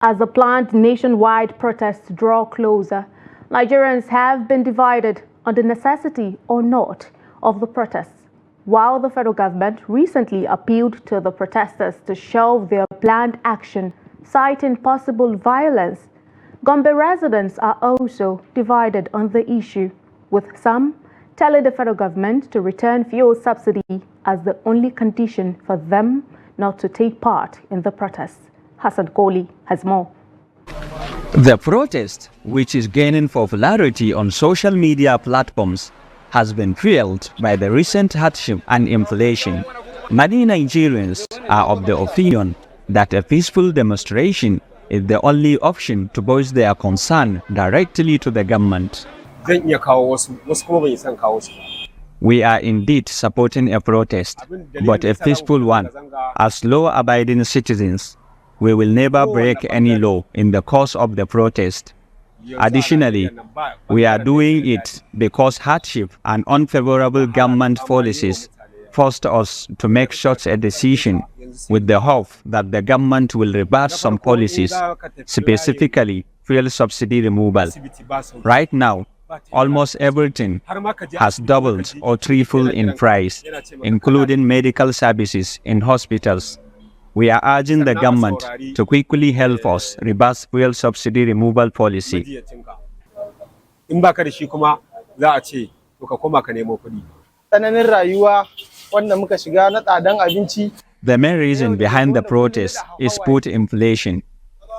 As the planned nationwide protests draw closer, Nigerians have been divided on the necessity or not of the protests. While the federal government recently appealed to the protesters to shelve their planned action, citing possible violence, Gombe residents are also divided on the issue, with some telling the federal government to return fuel subsidy as the only condition for them not to take part in the protests. Hassan Kohli has more. The protest, which is gaining popularity on social media platforms, has been fueled by the recent hardship and inflation. Many Nigerians are of the opinion that a peaceful demonstration is the only option to voice their concern directly to the government. We are indeed supporting a protest, but a peaceful one. As law-abiding citizens, we will never break any law in the course of the protest. Additionally, we are doing it because hardship and unfavorable government policies forced us to make such a decision with the hope that the government will reverse some policies, specifically fuel subsidy removal. Right now, almost everything has doubled or tripled in price, including medical services in hospitals. We are urging the government to quickly help us reverse fuel subsidy removal policy. The main reason behind the protest is food inflation.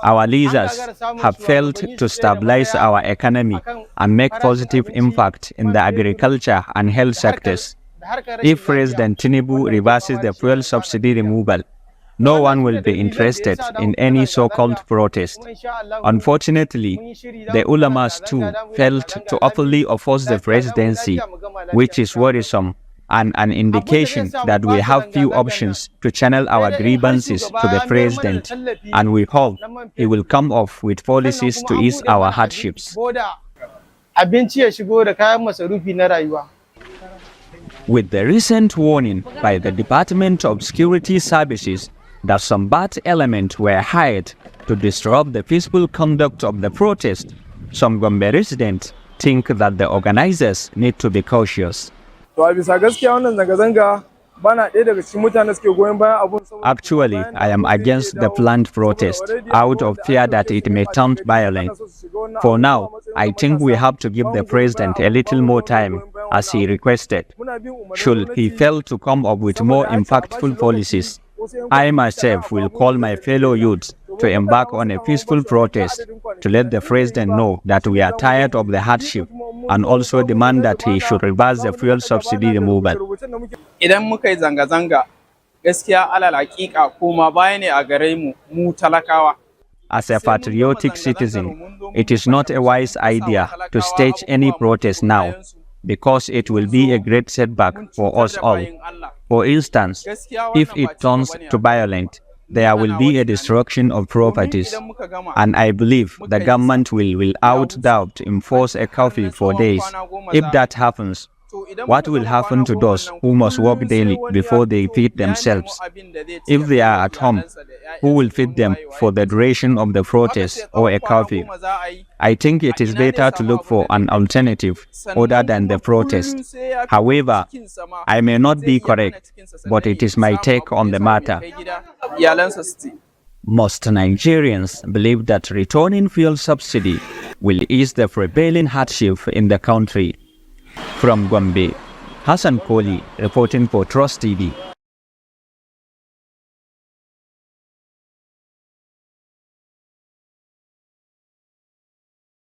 Our leaders have failed to stabilize our economy and make positive impact in the agriculture and health sectors. If President Tinubu reverses the fuel subsidy removal, no one will be interested in any so-called protest. Unfortunately, the ulamas too failed to openly oppose the presidency, which is worrisome and an indication that we have few options to channel our grievances to the president, and we hope he will come up with policies to ease our hardships. With the recent warning by the Department of Security Services that some bad elements were hired to disrupt the peaceful conduct of the protest, some Gombe residents think that the organizers need to be cautious. Actually, I am against the planned protest out of fear that it may turn violent. For now, I think we have to give the president a little more time, as he requested. Should he fail to come up with more impactful policies, I myself will call my fellow youths to embark on a peaceful protest to let the president know that we are tired of the hardship and also demand that he should reverse the fuel subsidy removal. As a patriotic citizen, it is not a wise idea to stage any protest now, because it will be a great setback for us all. For instance, if it turns to violent, there will be a destruction of properties, and I believe the government will without doubt enforce a curfew for days. If that happens, what will happen to those who must work daily before they feed themselves? If they are at home, who will feed them for the duration of the protest or a curfew? I think it is better to look for an alternative other than the protest. However, I may not be correct, but it is my take on the matter. Most Nigerians believe that returning fuel subsidy will ease the prevailing hardship in the country. From Gombe, Hassan Kohli reporting for Trust TV.